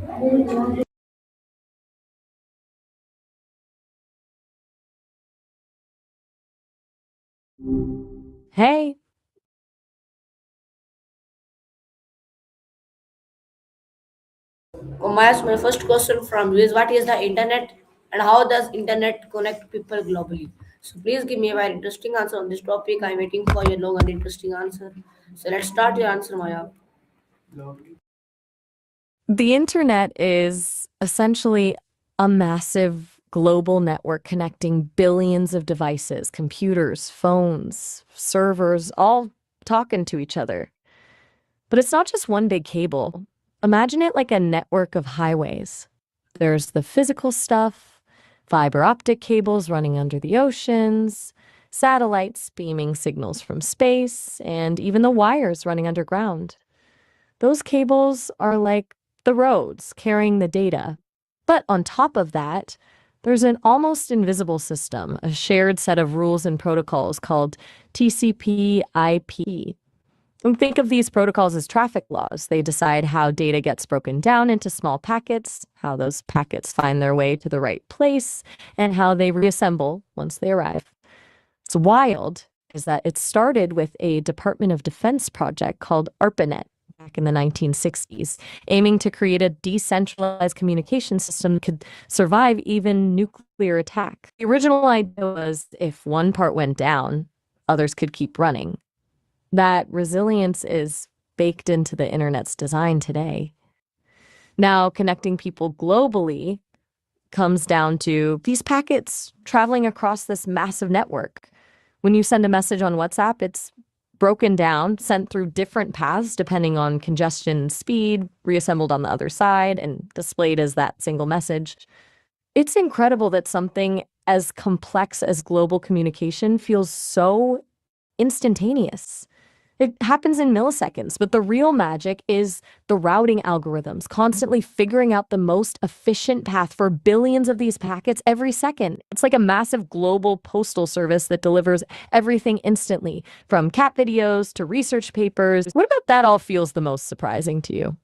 Hey, My first question from you is what is the internet and how does internet connect people globally? So please give me a very interesting answer on this topic. I'm waiting for your long and interesting answer. So let's start your answer, Maya. the internet is essentially a massive global network connecting billions of devices, computers, phones, servers, all talking to each other. But it's not just one big cable. Imagine it like a network of highways. There's the physical stuff, fiber optic cables running under the oceans, satellites beaming signals from space, and even the wires running underground. Those cables are like the roads carrying the data. But on top of that, there's an almost invisible system, a shared set of rules and protocols called TCP/IP. And think of these protocols as traffic laws. They decide how data gets broken down into small packets, how those packets find their way to the right place, and how they reassemble once they arrive. What's wild is that it started with a Department of Defense project called ARPANET back in the 1960s, aiming to create a decentralized communication system that could survive even nuclear attack. The original idea was if one part went down, others could keep running. That resilience is baked into the internet's design today. Now, connecting people globally comes down to these packets traveling across this massive network. When you send a message on WhatsApp, it's broken down, sent through different paths depending on congestion and speed, reassembled on the other side, and displayed as that single message. It's incredible that something as complex as global communication feels so instantaneous. It happens in milliseconds, but the real magic is the routing algorithms, constantly figuring out the most efficient path for billions of these packets every second. It's like a massive global postal service that delivers everything instantly, from cat videos to research papers. What about that all feels the most surprising to you?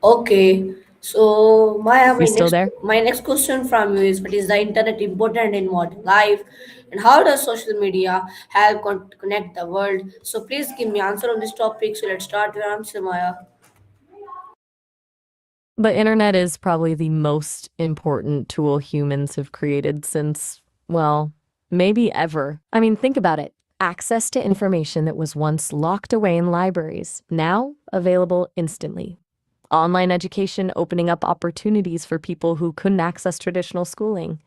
Okay. So Maya, You still there? my next question from you is what is the internet important in modern life and how does social media help connect the world? So please give me answer on this topic. So let's start your answer, Maya. The internet is probably the most important tool humans have created since, well, maybe ever. I mean, think about it. Access to information that was once locked away in libraries, now available instantly. Online education opening up opportunities for people who couldn't access traditional schooling.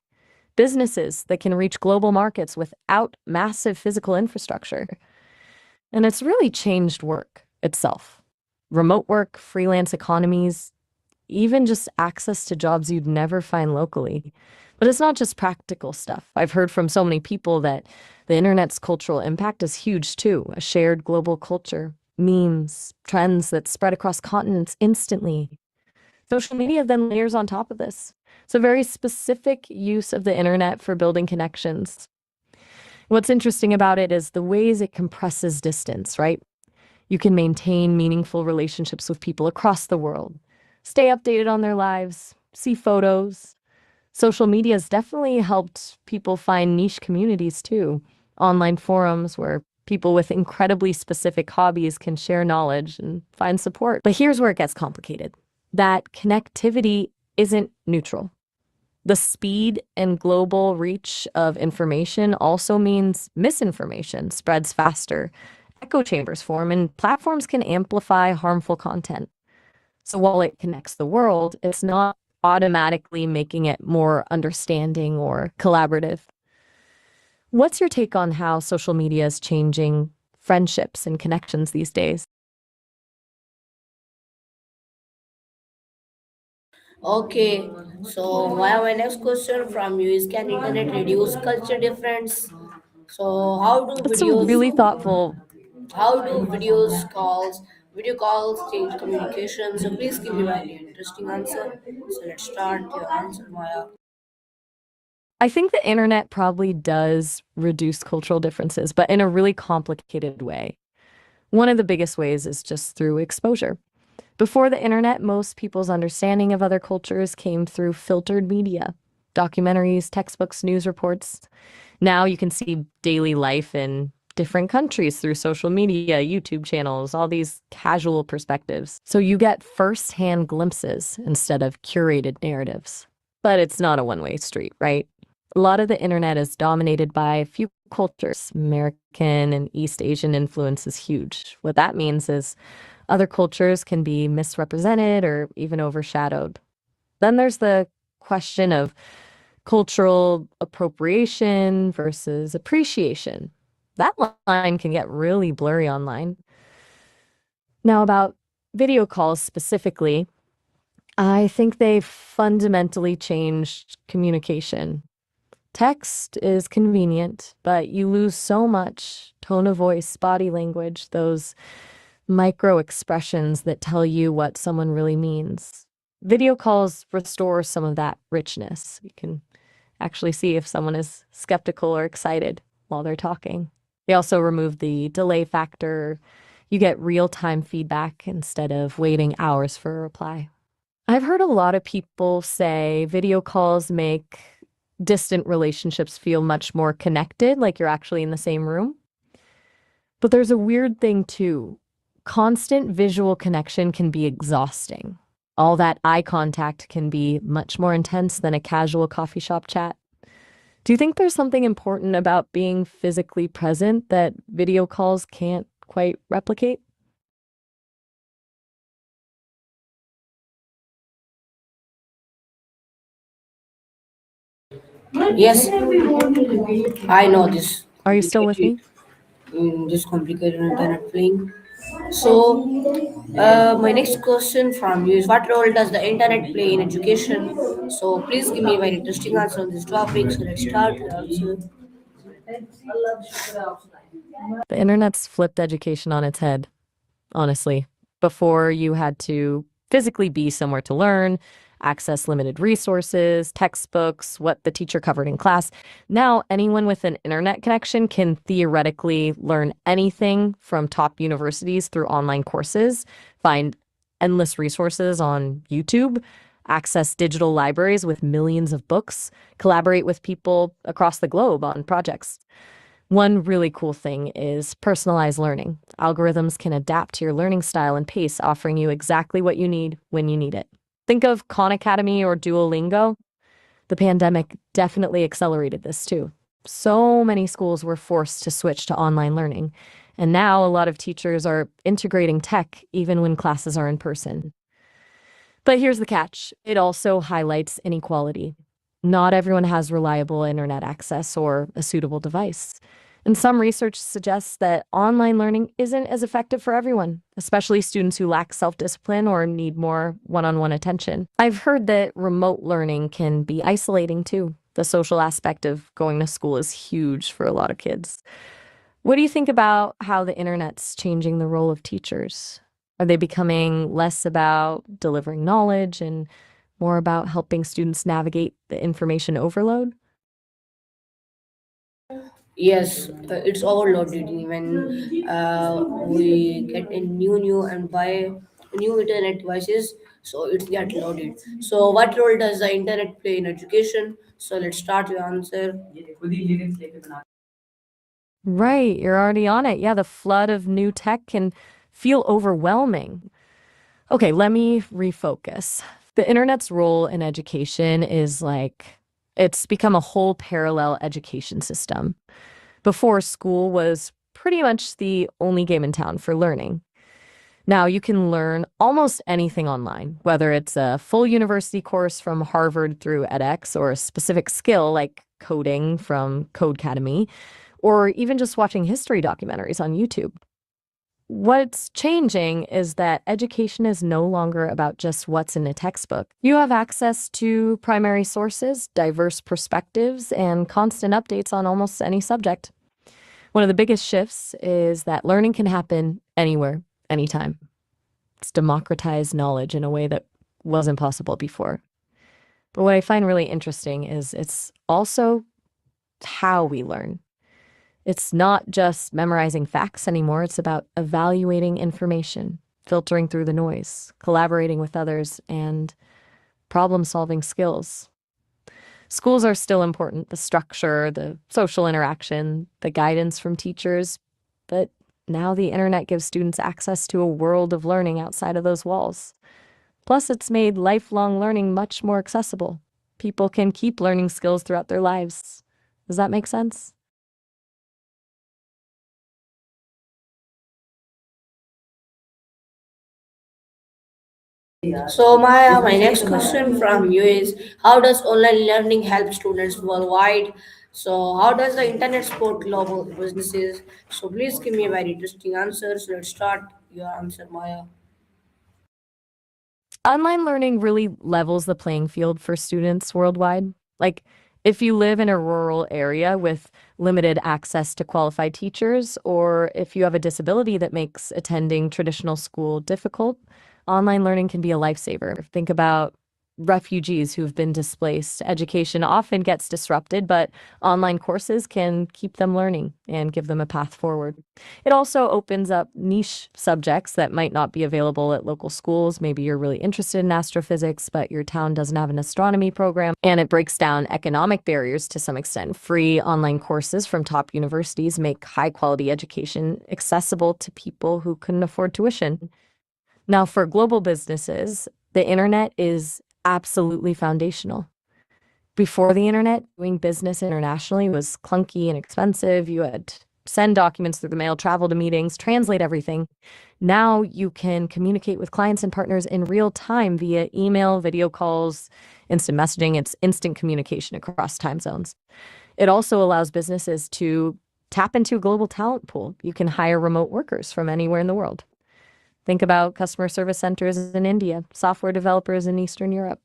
Businesses that can reach global markets without massive physical infrastructure. And it's really changed work itself. Remote work, freelance economies, even just access to jobs you'd never find locally. But it's not just practical stuff. I've heard from so many people that the internet's cultural impact is huge too, a shared global culture, memes, trends that spread across continents instantly. Social media then layers on top of this. It's a very specific use of the internet for building connections. What's interesting about it is the ways it compresses distance, right? You can maintain meaningful relationships with people across the world, stay updated on their lives, see photos. Social media has definitely helped people find niche communities too, online forums where people with incredibly specific hobbies can share knowledge and find support. But here's where it gets complicated. That connectivity isn't neutral. The speed and global reach of information also means misinformation spreads faster, echo chambers form, and platforms can amplify harmful content. So while it connects the world, it's not automatically making it more understanding or collaborative. What's your take on how social media is changing friendships and connections these days? Okay, so my next question from you is can internet reduce culture difference? So That's a really thoughtful. how do video calls change communication? So please give me a very interesting answer. So let's start your answer, Maya. I think the internet probably does reduce cultural differences, but in a really complicated way. One of the biggest ways is just through exposure. Before the internet, most people's understanding of other cultures came through filtered media, documentaries, textbooks, news reports. Now you can see daily life in different countries through social media, YouTube channels, all these casual perspectives. So you get firsthand glimpses instead of curated narratives. But it's not a one-way street, right? A lot of the internet is dominated by a few cultures. American and East Asian influence is huge. What that means is other cultures can be misrepresented or even overshadowed. Then there's the question of cultural appropriation versus appreciation. That line can get really blurry online. Now, about video calls specifically, I think they fundamentally changed communication. Text is convenient, but you lose so much tone of voice, body language, those micro expressions that tell you what someone really means. Video calls restore some of that richness. You can actually see if someone is skeptical or excited while they're talking. They also remove the delay factor. You get real-time feedback instead of waiting hours for a reply. I've heard a lot of people say video calls make distant relationships feel much more connected, like you're actually in the same room. But there's a weird thing too. Constant visual connection can be exhausting. All that eye contact can be much more intense than a casual coffee shop chat. Do you think there's something important about being physically present that video calls can't quite replicate? Yes, I know this Are you still with complicated, me? this complicated internet playing. So, my next question from you is what role does the internet play in education? So, please give me a very interesting answer on this topic. So, let's start with answer. The internet's flipped education on its head, honestly. Before, you had to physically be somewhere to learn, access limited resources, textbooks, what the teacher covered in class. Now, anyone with an internet connection can theoretically learn anything from top universities through online courses, find endless resources on YouTube, access digital libraries with millions of books, collaborate with people across the globe on projects. One really cool thing is personalized learning. Algorithms can adapt to your learning style and pace, offering you exactly what you need when you need it. Think of Khan Academy or Duolingo. The pandemic definitely accelerated this too. So many schools were forced to switch to online learning. And now a lot of teachers are integrating tech even when classes are in person. But here's the catch. It also highlights inequality. Not everyone has reliable internet access or a suitable device. And some research suggests that online learning isn't as effective for everyone, especially students who lack self-discipline or need more one-on-one attention. I've heard that remote learning can be isolating too. The social aspect of going to school is huge for a lot of kids. What do you think about how the internet's changing the role of teachers? Are they becoming less about delivering knowledge and more about helping students navigate the information overload? Yes, it's overloaded when we get a new and buy new internet devices, so it get loaded. So, what role does the internet play in education? So, let's start your answer. Right, you're already on it. Yeah, the flood of new tech can feel overwhelming. Okay, let me refocus. The internet's role in education is like it's become a whole parallel education system. Before, school was pretty much the only game in town for learning. Now you can learn almost anything online, whether it's a full university course from Harvard through edX or a specific skill like coding from Codecademy, or even just watching history documentaries on YouTube. What's changing is that education is no longer about just what's in a textbook. You have access to primary sources, diverse perspectives, and constant updates on almost any subject. One of the biggest shifts is that learning can happen anywhere, anytime. It's democratized knowledge in a way that wasn't possible before. But what I find really interesting is it's also how we learn. It's not just memorizing facts anymore, it's about evaluating information, filtering through the noise, collaborating with others, and problem solving skills. Schools are still important, the structure, the social interaction, the guidance from teachers, but now the internet gives students access to a world of learning outside of those walls. Plus, it's made lifelong learning much more accessible. People can keep learning skills throughout their lives. Does that make sense? So my next question from you is, how does online learning help students worldwide? So how does the internet support global businesses? So please give me a very interesting answer. So let's start your answer, Maya. Online learning really levels the playing field for students worldwide. Like, if you live in a rural area with limited access to qualified teachers, or if you have a disability that makes attending traditional school difficult, online learning can be a lifesaver. Think about refugees who've been displaced. Education often gets disrupted, but online courses can keep them learning and give them a path forward. It also opens up niche subjects that might not be available at local schools. Maybe you're really interested in astrophysics, but your town doesn't have an astronomy program. And it breaks down economic barriers to some extent. Free online courses from top universities make high quality education accessible to people who couldn't afford tuition. Now, for global businesses, the internet is absolutely foundational. Before the internet, doing business internationally was clunky and expensive. You had to send documents through the mail, travel to meetings, translate everything. Now you can communicate with clients and partners in real time via email, video calls, instant messaging. It's instant communication across time zones. It also allows businesses to tap into a global talent pool. You can hire remote workers from anywhere in the world. Think about customer service centers in India, software developers in Eastern Europe.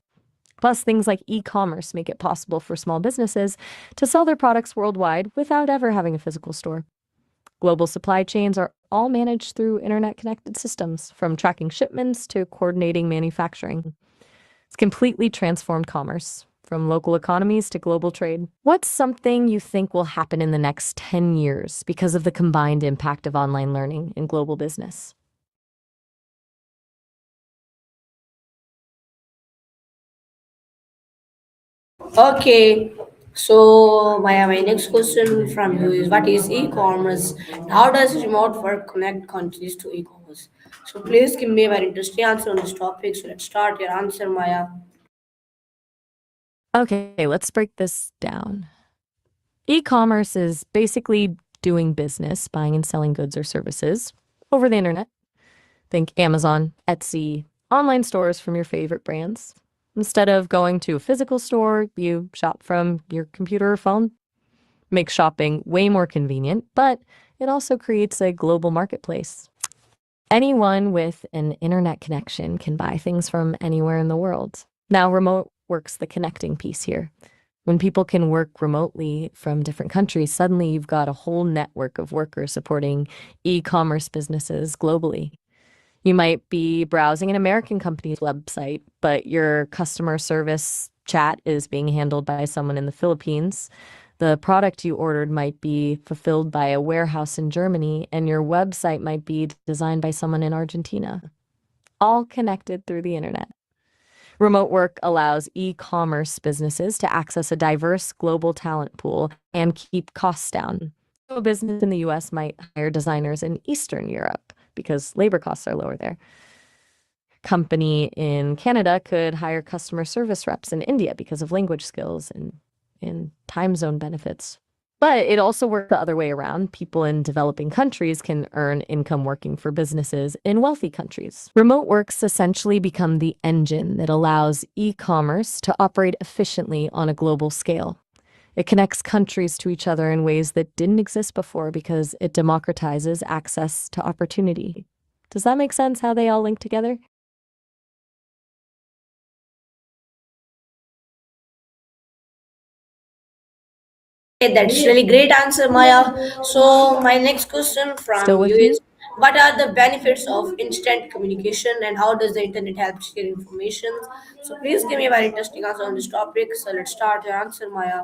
Plus, things like e-commerce make it possible for small businesses to sell their products worldwide without ever having a physical store. Global supply chains are all managed through internet-connected systems, from tracking shipments to coordinating manufacturing. It's completely transformed commerce, from local economies to global trade. What's something you think will happen in the next 10 years because of the combined impact of online learning in global business? Okay. So my next question from you is, what is e-commerce? How does remote work connect countries to e-commerce? So please give me a very interesting answer on this topic. So let's start your answer, Maya. Okay, let's break this down. E-commerce is basically doing business, buying and selling goods or services over the internet. Think Amazon, Etsy, online stores from your favorite brands. Instead of going to a physical store, you shop from your computer or phone. Makes shopping way more convenient, but it also creates a global marketplace. Anyone with an internet connection can buy things from anywhere in the world. Now, remote work's the connecting piece here. When people can work remotely from different countries, suddenly you've got a whole network of workers supporting e-commerce businesses globally. You might be browsing an American company's website, but your customer service chat is being handled by someone in the Philippines. The product you ordered might be fulfilled by a warehouse in Germany, and your website might be designed by someone in Argentina, all connected through the internet. Remote work allows e-commerce businesses to access a diverse global talent pool and keep costs down. So a business in the US might hire designers in Eastern Europe because labor costs are lower there. Company in Canada could hire customer service reps in India because of language skills and time zone benefits. But it also works the other way around. People in developing countries can earn income working for businesses in wealthy countries. Remote works essentially become the engine that allows e-commerce to operate efficiently on a global scale. It connects countries to each other in ways that didn't exist before because it democratizes access to opportunity. Does that make sense how they all link together? Okay, that's really great answer, Maya. So my next question Still from you with me? is, what are the benefits of instant communication and how does the internet help share information? So please give me a very interesting answer on this topic. So let's start your answer, Maya.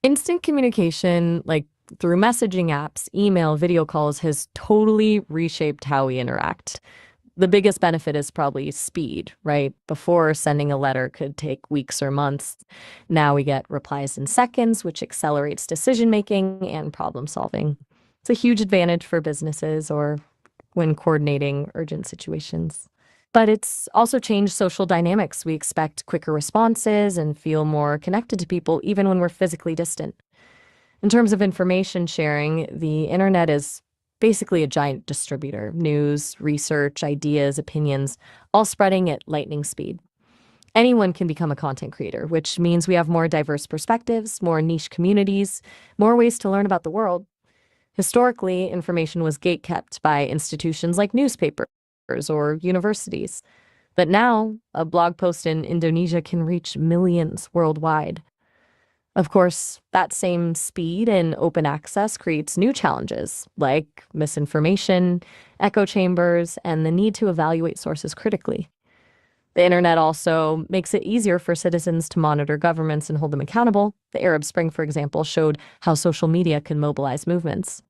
Instant communication, like through messaging apps, email, video calls, has totally reshaped how we interact. The biggest benefit is probably speed, right? Before, sending a letter could take weeks or months. Now we get replies in seconds, which accelerates decision making and problem solving. It's a huge advantage for businesses or when coordinating urgent situations. But it's also changed social dynamics. We expect quicker responses and feel more connected to people even when we're physically distant. In terms of information sharing, the internet is basically a giant distributor. News, research, ideas, opinions, all spreading at lightning speed. Anyone can become a content creator, which means we have more diverse perspectives, more niche communities, more ways to learn about the world. Historically, information was gatekept by institutions like newspapers or universities. But now, a blog post in Indonesia can reach millions worldwide. Of course, that same speed and open access creates new challenges like misinformation, echo chambers, and the need to evaluate sources critically. The internet also makes it easier for citizens to monitor governments and hold them accountable. The Arab Spring, for example, showed how social media can mobilize movements.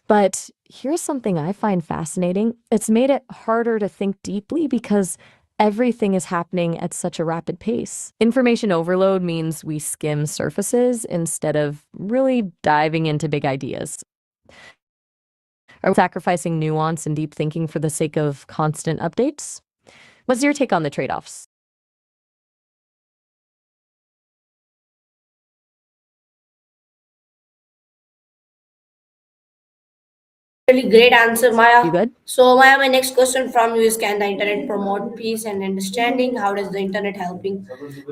But here's something I find fascinating. It's made it harder to think deeply because everything is happening at such a rapid pace. Information overload means we skim surfaces instead of really diving into big ideas. Are we sacrificing nuance and deep thinking for the sake of constant updates? What's your take on the trade-offs? Really great answer, You Maya. good? So, Maya, my next question from you is: can the internet promote peace and understanding? How does the internet helping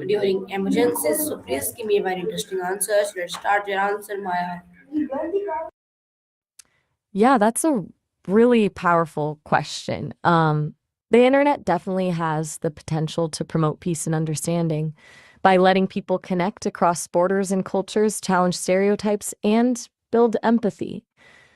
during emergencies? So, please give me very interesting answers. Let's start your answer, Maya. Yeah, that's a really powerful question. The internet definitely has the potential to promote peace and understanding by letting people connect across borders and cultures, challenge stereotypes, and build empathy.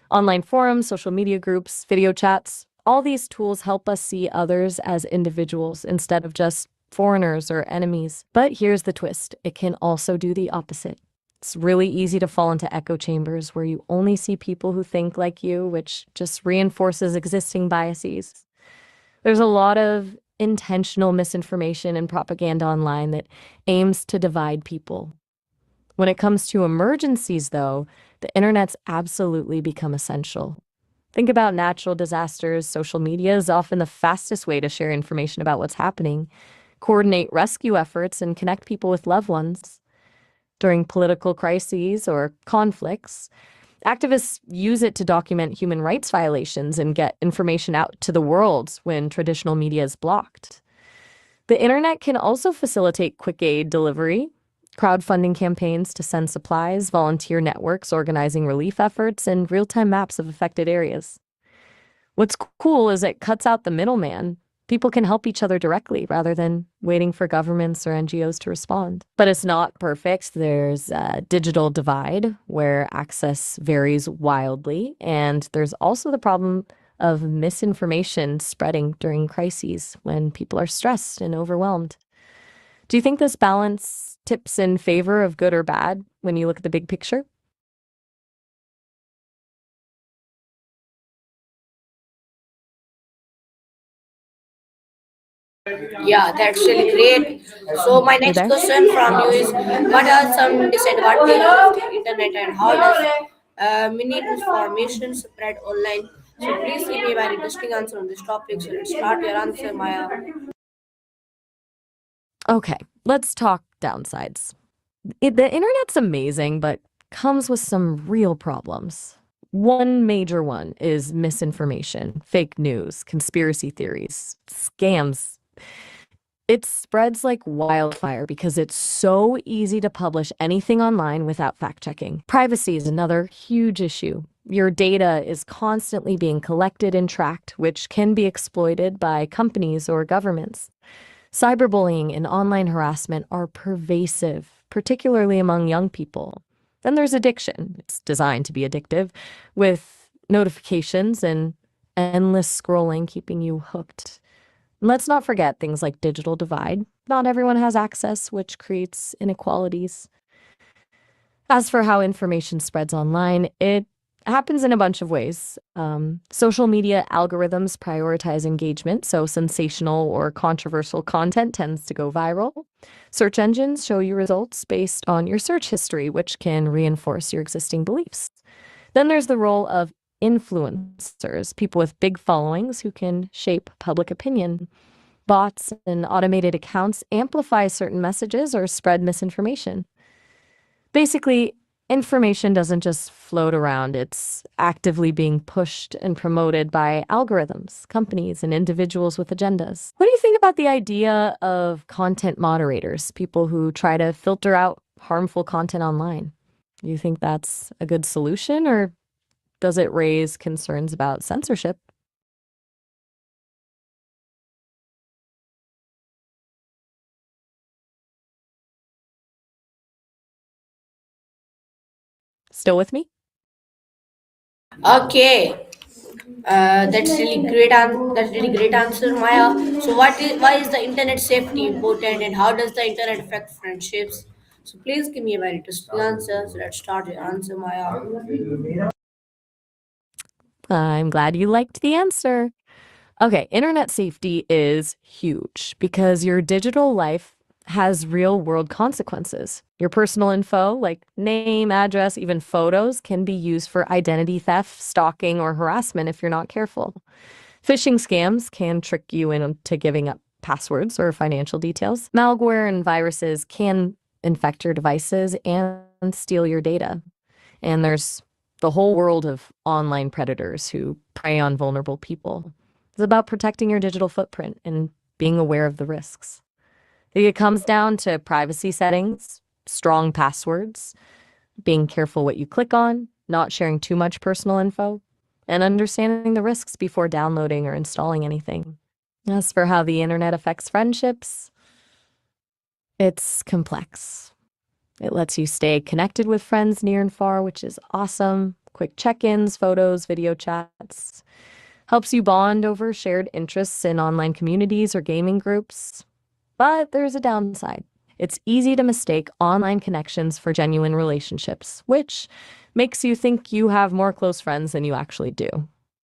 Online forums, social media groups, video chats, all these tools help us see others as individuals instead of just foreigners or enemies. But here's the twist, it can also do the opposite. It's really easy to fall into echo chambers where you only see people who think like you, which just reinforces existing biases. There's a lot of intentional misinformation and propaganda online that aims to divide people. When it comes to emergencies, though, the internet's absolutely become essential. Think about natural disasters. Social media is often the fastest way to share information about what's happening, coordinate rescue efforts, and connect people with loved ones. During political crises or conflicts, activists use it to document human rights violations and get information out to the world when traditional media is blocked. The internet can also facilitate quick aid delivery, crowdfunding campaigns to send supplies, volunteer networks organizing relief efforts, and real time maps of affected areas. What's cool is it cuts out the middleman. People can help each other directly rather than waiting for governments or NGOs to respond. But it's not perfect. There's a digital divide where access varies wildly. And there's also the problem of misinformation spreading during crises when people are stressed and overwhelmed. Do you think this balance tips in favor of good or bad when you look at the big picture? Yeah, that's really great. So, my You next there? question from you is: what are some disadvantages of the internet and how does misinformation spread online? So, please give me a very interesting answer on this topic. So, let's start your answer, Maya. Okay, let's talk downsides. The internet's amazing, but comes with some real problems. One major one is misinformation, fake news, conspiracy theories, scams. It spreads like wildfire because it's so easy to publish anything online without fact checking. Privacy is another huge issue. Your data is constantly being collected and tracked, which can be exploited by companies or governments. Cyberbullying and online harassment are pervasive, particularly among young people. Then there's addiction. It's designed to be addictive, with notifications and endless scrolling keeping you hooked. And let's not forget things like digital divide. Not everyone has access, which creates inequalities. As for how information spreads online, it happens in a bunch of ways. Social media algorithms prioritize engagement, so sensational or controversial content tends to go viral. Search engines show you results based on your search history, which can reinforce your existing beliefs. Then there's the role of influencers, people with big followings who can shape public opinion. Bots and automated accounts amplify certain messages or spread misinformation. Basically, information doesn't just float around, it's actively being pushed and promoted by algorithms, companies, and individuals with agendas. What do you think about the idea of content moderators, people who try to filter out harmful content online? Do you think that's a good solution, or does it raise concerns about censorship? Still with me? Okay, that's really great answer, Maya. So, why is the internet safety important, and how does the internet affect friendships? So, please give me a very interesting answer. So, let's start your answer, Maya. I'm glad you liked the answer. Okay, internet safety is huge because your digital life has real world consequences. Your personal info, like name, address, even photos, can be used for identity theft, stalking, or harassment if you're not careful. Phishing scams can trick you into giving up passwords or financial details. Malware and viruses can infect your devices and steal your data. And there's the whole world of online predators who prey on vulnerable people. It's about protecting your digital footprint and being aware of the risks. It comes down to privacy settings, strong passwords, being careful what you click on, not sharing too much personal info, and understanding the risks before downloading or installing anything. As for how the internet affects friendships, it's complex. It lets you stay connected with friends near and far, which is awesome. Quick check ins, photos, video chats. Helps you bond over shared interests in online communities or gaming groups. But there's a downside. It's easy to mistake online connections for genuine relationships, which makes you think you have more close friends than you actually do.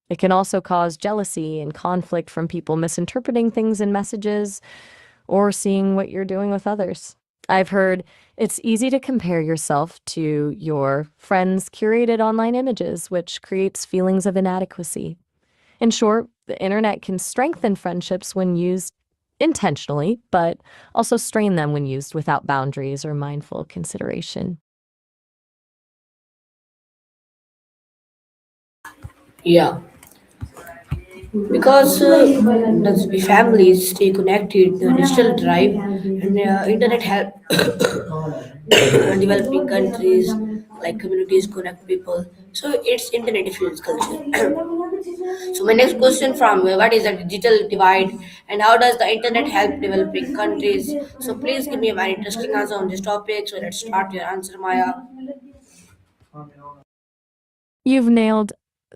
It can also cause jealousy and conflict from people misinterpreting things in messages or seeing what you're doing with others. I've heard it's easy to compare yourself to your friends' curated online images, which creates feelings of inadequacy. In short, the internet can strengthen friendships when used intentionally, but also strain them when used without boundaries or mindful consideration. Yeah, because the families stay connected, the digital drive and internet help developing countries like communities connect people. So it's internet influence culture. So my next question from what is the digital divide and how does the internet help developing countries? So please give me a very interesting answer on this topic. So let's start your answer, Maya. You've nailed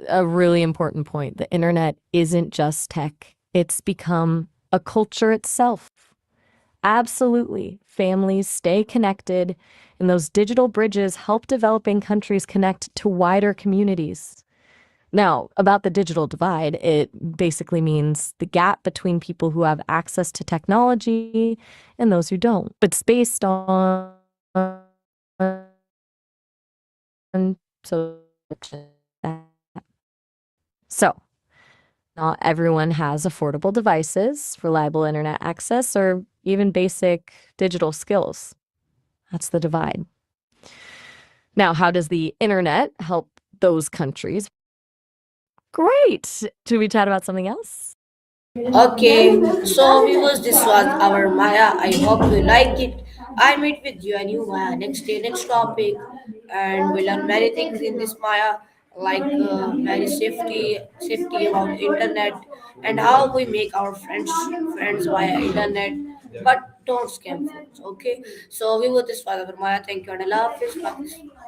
a really important point. The internet isn't just tech, it's become a culture itself. Absolutely. Families stay connected, and those digital bridges help developing countries connect to wider communities. Now, about the digital divide, it basically means the gap between people who have access to technology and those who don't. But it's based on so so not everyone has affordable devices, reliable internet access, or even basic digital skills. That's the divide. Now, how does the internet help those countries? Great. Should we chat about something else? Okay, so viewers, this was our Maya. I hope you like it. I meet with you and you Maya next day, next topic, and we learn many things in this Maya, like very safety about internet, and how we make our friends via internet, but don't scam phones. Okay, so viewers, this was our Maya. Thank you and Allah Hafiz.